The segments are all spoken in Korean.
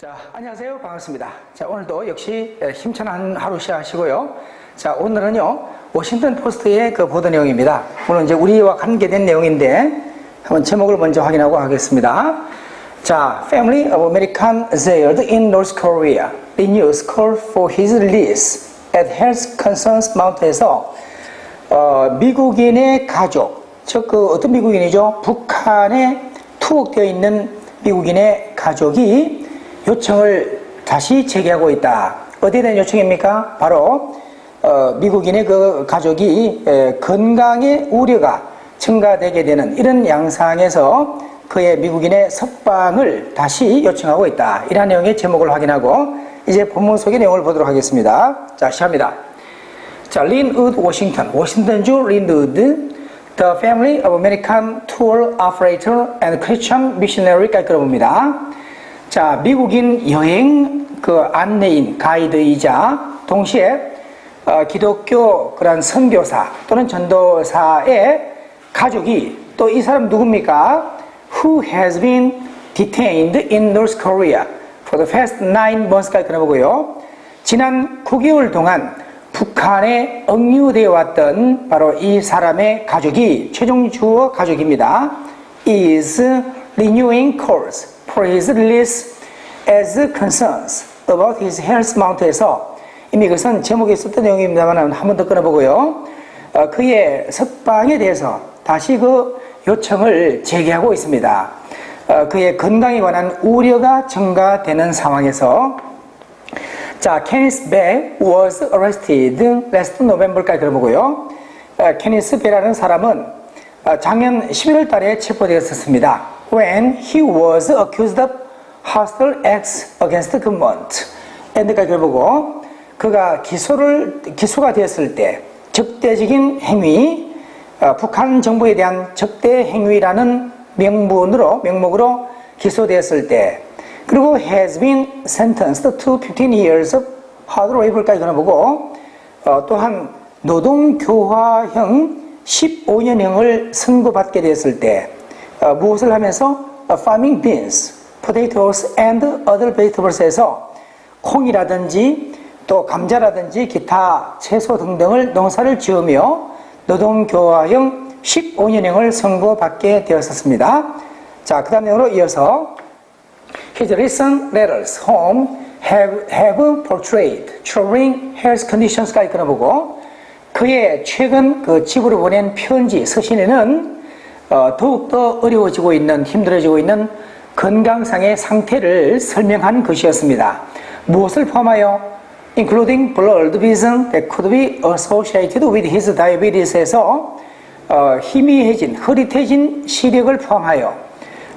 자, 안녕하세요. 반갑습니다. 자, 오늘도 역시 힘찬 하루 시작하시고요. 자, 오늘은요, 워싱턴 포스트의 그 보도 내용입니다. 물론 이제 우리와 관계된 내용인데, 한번 제목을 먼저 확인하고 하겠습니다. 자, Family of American jailed in North Korea renews call for his release at Health Concerns Mountain에서 미국인의 가족, 즉 그 어떤 미국인이죠? 북한에 투옥되어 있는 미국인의 가족이 요청을 다시 제기하고 있다. 어디에 대한 요청입니까? 바로 미국인의 그 가족이 건강의 우려가 증가되게 되는 이런 양상에서 그의 미국인의 석방을 다시 요청하고 있다. 이러한 내용의 제목을 확인하고 이제 본문 속의 내용을 보도록 하겠습니다. 자, 시작합니다. 자, 린우드 워싱턴주 린우드 The Family of American Tour Operator and Christian Missionary까지 끌어봅니다. 자, 미국인 여행 그 안내인, 가이드이자 동시에 기독교 그런 선교사 또는 전도사의 가족이 또 이 사람 누굽니까? Who has been detained in North Korea for the past 9 months까지 끌어보고요. 지난 9개월 동안 북한에 억류되어 왔던 바로 이 사람의 가족이 최종 주어 가족입니다. is renewing calls for his release as concerns about his health mountain에서 이미 그것은 제목에 있었던 내용입니다만 한 번 더 끊어보고요. 그의 석방에 대해서 다시 그 요청을 제기하고 있습니다. 그의 건강에 관한 우려가 증가되는 상황에서 자, 케니스 배 was arrested last November까지 들어보고요. 케니스 배라는 사람은 작년 11월 달에 체포되었습니다. When he was accused of hostile acts against government. end까지 들어보고 그가 기소가 되었을 때 적대적인 행위, 북한 정부에 대한 적대 행위라는 명목으로 기소되었을 때 그리고 has been sentenced to 15 years of hard labor까지 들어보고 또한 노동교화형 15년형을 선고받게 되었을 때 무엇을 하면서 farming beans, potatoes and other vegetables에서 콩이라든지 또 감자라든지 기타 채소 등등을 농사를 지으며 노동교화형 15년형을 선고받게 되었습니다. 자, 그 다음 내용으로 이어서 His recent letters home have portrayed troubling health conditions까지 끊어보고 그의 최근 그 집으로 보낸 편지, 서신에는 더욱더 어려워지고 있는, 힘들어지고 있는 건강상의 상태를 설명한 것이었습니다. 무엇을 포함하여 including blurred vision that could be associated with his diabetes에서 희미해진, 흐릿해진 시력을 포함하여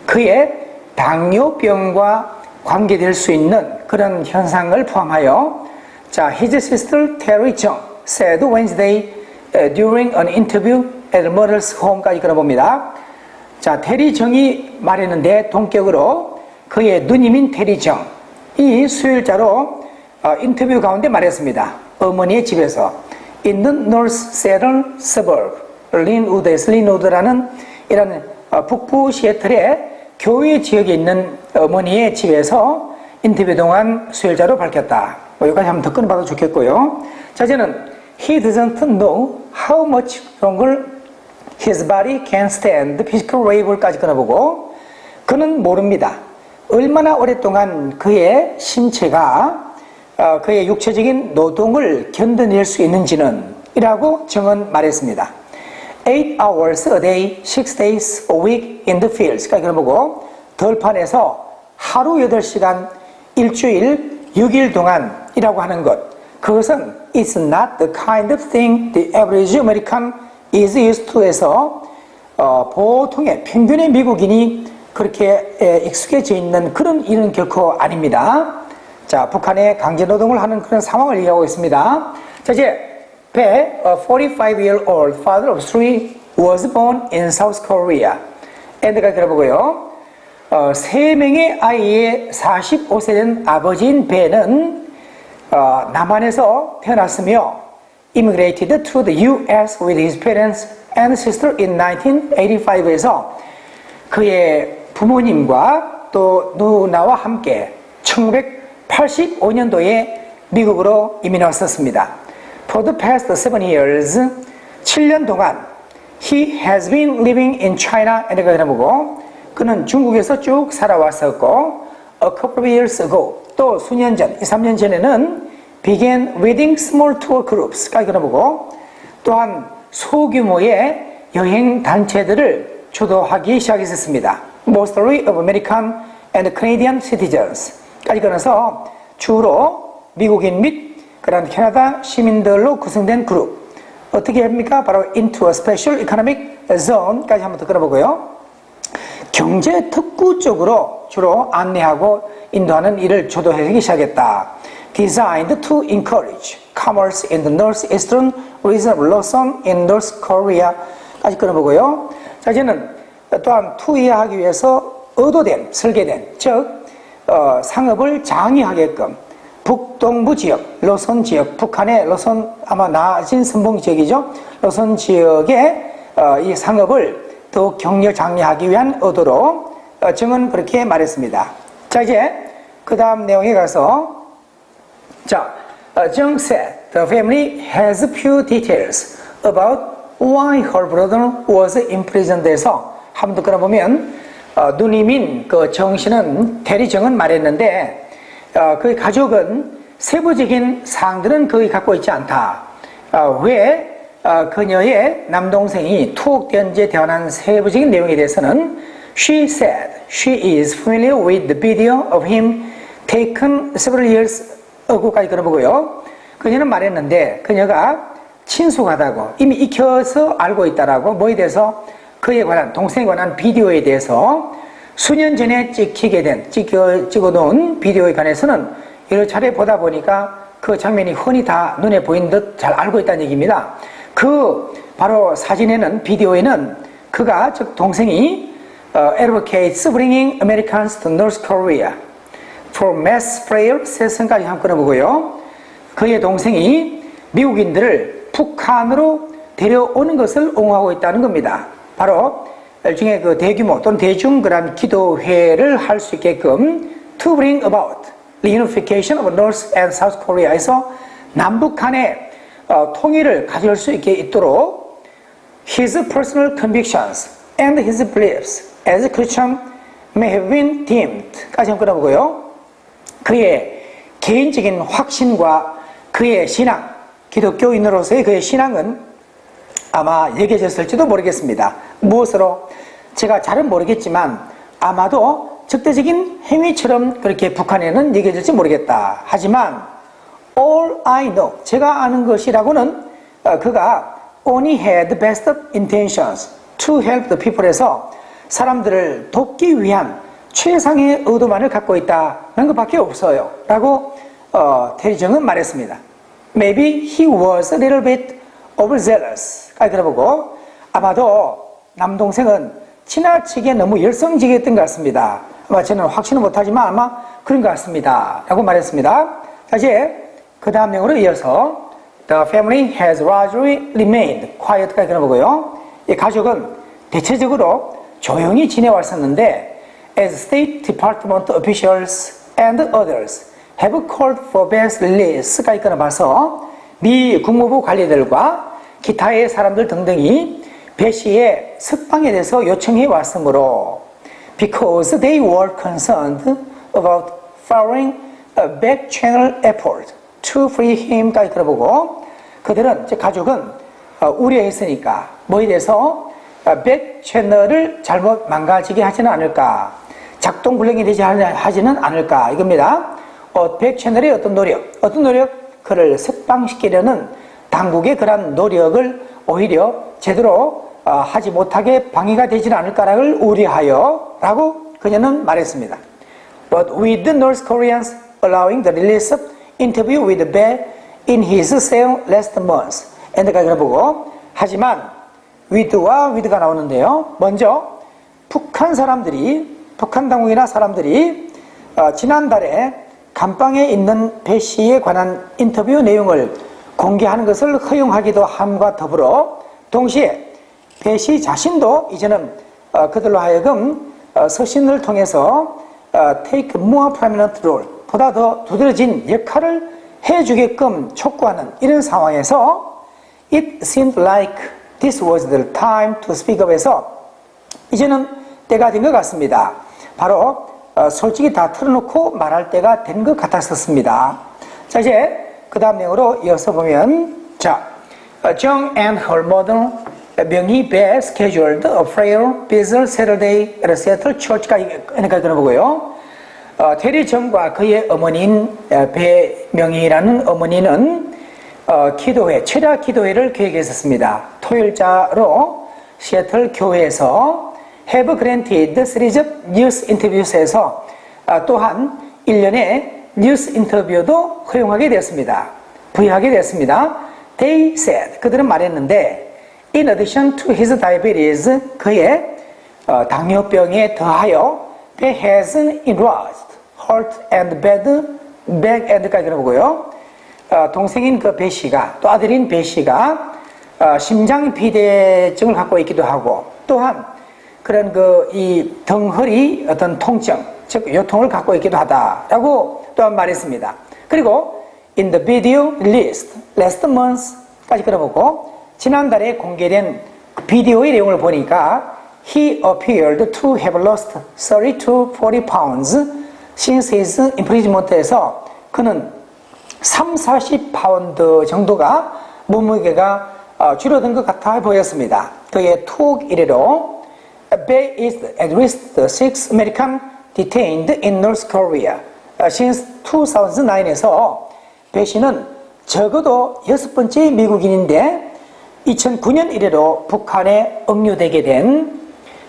그의 당뇨병과 관계될 수 있는 그런 현상을 포함하여 자, his sister Terry Chung said Wednesday during an interview at Mother's Home까지 끌어봅니다. 자, 테리 정이 말했는데 동격으로 그의 누님인 테리 정, 이 수요일자로 인터뷰 가운데 말했습니다. 어머니의 집에서 in the North Seattle suburb, 린우드라는 이런 북부 시애틀의 교외 지역에 있는 어머니의 집에서 인터뷰 동안 수요일자로 밝혔다. 여기까지 한번 더 끊어봐도 좋겠고요. 자, 이제는 he doesn't know how much longer his body can stand physical labor까지 끊어보고 그는 모릅니다. 얼마나 오랫동안 그의 신체가 그의 육체적인 노동을 견뎌낼 수 있는지는 이라고 정은 말했습니다. 8 hours a day, 6 days a week in the fields. 그러니까 보고 덜판에서 하루 8시간, 일주일 6일 동안이라고 하는 것. 그것은 it's not the kind of thing the average American is used to 해서 보통의 평균의 미국인이 그렇게 익숙해져 있는 그런 일은 결코 아닙니다. 자, 북한의 강제노동을 하는 그런 상황을 얘기하고 있습니다. 자, 이제 배, a 45-year-old father of 3 was born in South Korea. 엔드까지 들어보고요. 3명의 아이의 45세 된 아버지인 배는 남한에서 태어났으며 immigrated to the US with his parents and sister in 1985에서 그의 부모님과 또 누나와 함께 1985년도에 미국으로 이민 왔었습니다. For the past 7 years, 7년 동안 he has been living in China. 이렇게 보고 그는 중국에서 쭉 살아왔었고 a couple of years ago, 또 수년 전, 2, 3년 전에는 began leading small tour groups. 까지 보고 또한 소규모의 여행 단체들을 주도하기 시작했습니다. Mostly of American and Canadian citizens. 까지 끊어서 주로 미국인 및 그런 캐나다 시민들로 구성된 그룹. 어떻게 합니까? 바로 into a special economic zone까지 한번 더 끌어보고요. 경제 특구 쪽으로 주로 안내하고 인도하는 일을 주도하기 시작했다. Designed to encourage commerce in the northeastern region of Luzon in North Korea까지 끌어보고요. 자, 이제는 또한 투이하기 위해서 의도된, 설계된, 즉 상업을 장려하게끔 북동부 지역, 로선 지역, 북한의 로선 아마 낮은 선봉 지역이죠. 로선 지역의 이 상업을 더욱 격려 장려하기 위한 의도로 정은 그렇게 말했습니다. 자, 이제 그 다음 내용에 가서 자, Jung said the family has few details about why her brother was imprisoned. 에서 한번 더 끌어보면 누님인 그 정 씨는 대리정은 말했는데 그 가족은 세부적인 사항들은 거의 갖고 있지 않다. 왜 그녀의 남동생이 투옥된 지 대한 세부적인 내용에 대해서는 She said she is familiar with the video of him taken several years ago까지 끌어보고요. 그녀는 말했는데 그녀가 친숙하다고 이미 익혀서 알고 있다라고 뭐에 대해서 그에 관한 동생에 관한 비디오에 대해서 수년 전에 찍어놓은 비디오에 관해서는 여러 차례 보다 보니까 그 장면이 흔히 다 눈에 보이는 듯 잘 알고 있다는 얘기입니다. 그 바로 사진에는 비디오에는 그가 즉 동생이 advocates bringing Americans to North Korea for mass prayer session까지 한번 끊어보고요. 그의 동생이 미국인들을 북한으로 데려오는 것을 옹호하고 있다는 겁니다. 바로 일종의 그 대규모 또는 대중 그런 기도회를 할 수 있게끔 to bring about the unification of North and South Korea에서 남북 간의 통일을 가져올 수 있도록 his personal convictions and his beliefs as a Christian may have been deemed 까지 한번 끊어보고요. 그의 개인적인 확신과 그의 신앙, 기독교인으로서의 그의 신앙은 아마 얘기해졌을지도 모르겠습니다. 무엇으로? 제가 잘은 모르겠지만 아마도 적대적인 행위처럼 그렇게 북한에는 얘기해질지 모르겠다. 하지만 all I know, 제가 아는 것이라고는 그가 only had the best of intentions to help the people에서 사람들을 돕기 위한 최상의 의도만을 갖고 있다는 것밖에 없어요. 라고 대리정은 말했습니다. Maybe he was a little bit overzealous. 까지 들어보고 아마도 남동생은 지나치게 너무 열성적이었던 것 같습니다. 아마 저는 확신은 못하지만 아마 그런 것 같습니다. 라고 말했습니다. 자, 이제 그 다음 내용으로 이어서 The family has largely remained quiet까지 들어보고요. 이 가족은 대체적으로 조용히 지내왔었는데 as State Department officials and others have called for Ben's release까지 끊어봐서 미 국무부 관리들과 기타의 사람들 등등이 배 씨의 석방에 대해서 요청해 왔으므로 because they were concerned about following a back-channel effort to free him까지 들어보고 그들은, 즉 가족은 우려했으니까 뭐에 대해서 백채널을 잘못 망가지게 하지는 않을까, 작동불능이 되지 하지는 않을까 이겁니다. 백채널의 어떤 노력? 그를 석방시키려는 당국의 그런 노력을 오히려 제대로 하지 못하게 방해가 되지는 않을까를 우려하여 라고 그녀는 말했습니다. But with the North Koreans allowing the release of interview with Bae in his cell last month. 엔드까지 보고 하지만 with가 나오는데요. 먼저 북한 당국이나 사람들이 지난달에 감방에 있는 배 씨에 관한 인터뷰 내용을 공개하는 것을 허용하기도 함과 더불어 동시에 배 씨 자신도 이제는 그들로 하여금 서신을 통해서 take more prominent role, 보다 더 두드러진 역할을 해주게끔 촉구하는 이런 상황에서 it seemed like this was the time to speak up에서 이제는 때가 된 것 같습니다. 바로 솔직히 다 털어놓고 말할 때가 된 것 같았었습니다. 자, 이제 그 다음 내용으로 이어서 보면, 자, John and her mother, 명의 배 scheduled a prayer busy Saturday at a Seattle church까지 들어보고요. 테리 정과 그의 어머니인 배 명의라는 어머니는 기도회, 철야 기도회를 계획했었습니다. 토요일자로 시애틀 교회에서 have granted series of news interviews에서 또한 1년의 뉴스 인터뷰도 허용하게 되었습니다. 부여하게 되었습니다. They said, 그들은 말했는데 in addition to his diabetes, 그의 당뇨병에 더하여 they has enlarged, heart and back and까지 들어보고요. 동생인 그 배 씨가, 또 아들인 배 씨가 심장 비대증을 갖고 있기도 하고, 또한 그런 이 덩허리 어떤 통증, 즉 요통을 갖고 있기도 하다라고 또한 말했습니다. 그리고 in the video released last month까지 들어보고, 지난달에 공개된 비디오의 내용을 보니까 he appeared to have lost 30 to 40 pounds since his imprisonment에서 그는 30-40파운드 정도가 몸무게가 줄어든 것 같아 보였습니다. 그의 투옥 이래로 Bay is at least 6 American detained in North Korea since 2009에서 배 씨는 적어도 6번째 미국인인데 2009년 이래로 북한에 억류되게 된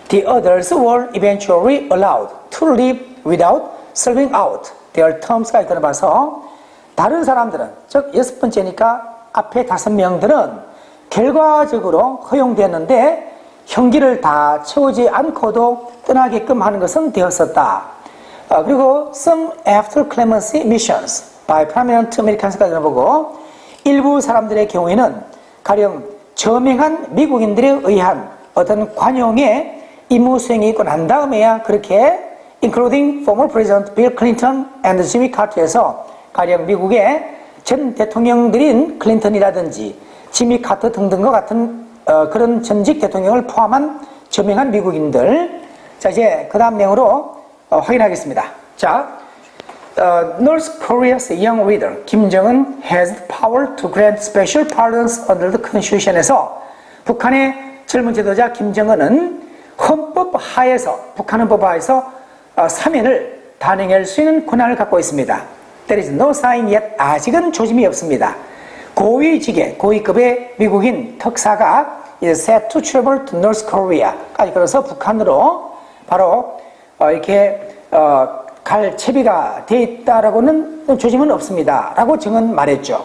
The others were eventually allowed to leave without serving out their terms까지 들어봐서 다른 사람들은, 즉 6번째니까 앞에 5명들은 결과적으로 허용되었는데 형기를 다 채우지 않고도 떠나게끔 하는 것은 되었었다. 그리고 some after clemency missions by prominent Americans까지 들어보고 일부 사람들의 경우에는 가령 저명한 미국인들에 의한 어떤 관용의 임무 수행이 있고 난 다음에야 그렇게 including former President Bill Clinton and Jimmy Carter에서 가령 미국의 전 대통령들인 클린턴이라든지 지미 카터 등등과 같은 그런 전직 대통령을 포함한 저명한 미국인들. 자, 이제 그 다음 내용으로 확인하겠습니다. 자, North Korea's young leader 김정은 has the power to grant special pardons under the Constitution에서 북한의 젊은 지도자 김정은은 헌법 하에서, 북한 헌법 하에서 사면을 단행할 수 있는 권한을 갖고 있습니다. There is no sign yet. 아직은 조짐이 없습니다. 고위직의, 고위급의 미국인 특사가 set to travel to North Korea까지 걸어서 북한으로 바로 이렇게 갈 채비가 되어 있다라고는 조짐은 없습니다. 라고 정은 말했죠.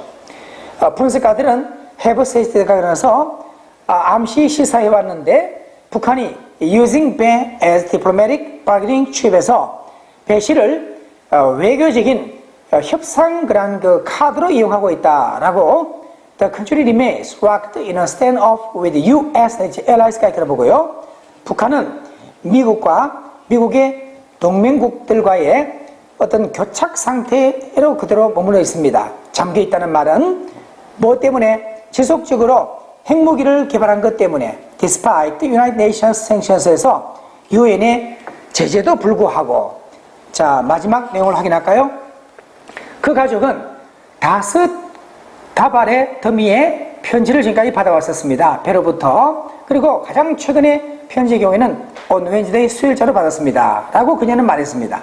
분석가들은 have said가 그래서 암시 시사해 왔는데 북한이 using 배 as diplomatic bargaining chip에서 배 씨를 외교적인 협상 그런 그 카드로 이용하고 있다라고 The country remains locked in a standoff with U.S. allies까지 들어보고요. 북한은 미국과 미국의 동맹국들과의 어떤 교착 상태로 그대로 머물러 있습니다. 잠겨 있다는 말은 뭐 때문에? 지속적으로 핵무기를 개발한 것 때문에 despite the United Nations sanctions에서 유엔의 제재도 불구하고. 자, 마지막 내용을 확인할까요? 그 가족은 5다발의 더미의 편지를 지금까지 받아왔었습니다. 배로부터. 그리고 가장 최근의 편지의 경우에는 on Wednesday 수요일자로 받았습니다. 라고 그녀는 말했습니다.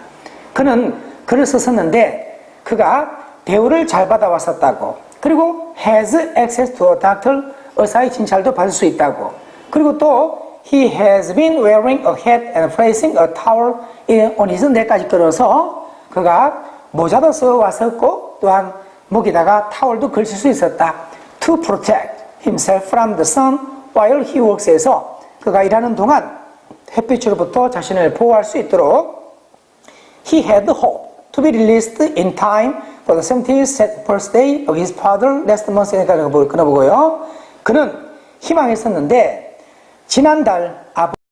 그는 글을 썼었는데 그가 대우를 잘 받아왔었다고. 그리고 has access to a doctor, 의사의 진찰도 받을 수 있다고. 그리고 또 he has been wearing a hat and placing a towel on his neck까지 끌어서 그가 모자도 써왔었고 또한 목에다가 타월도 걸칠 수 있었다. To protect himself from the sun while he works에서 그가 일하는 동안 햇빛으로부터 자신을 보호할 수 있도록 he had hope to be released in time for the 70th birthday of his father last month. 끊어보고요. 그는 희망했었는데 지난달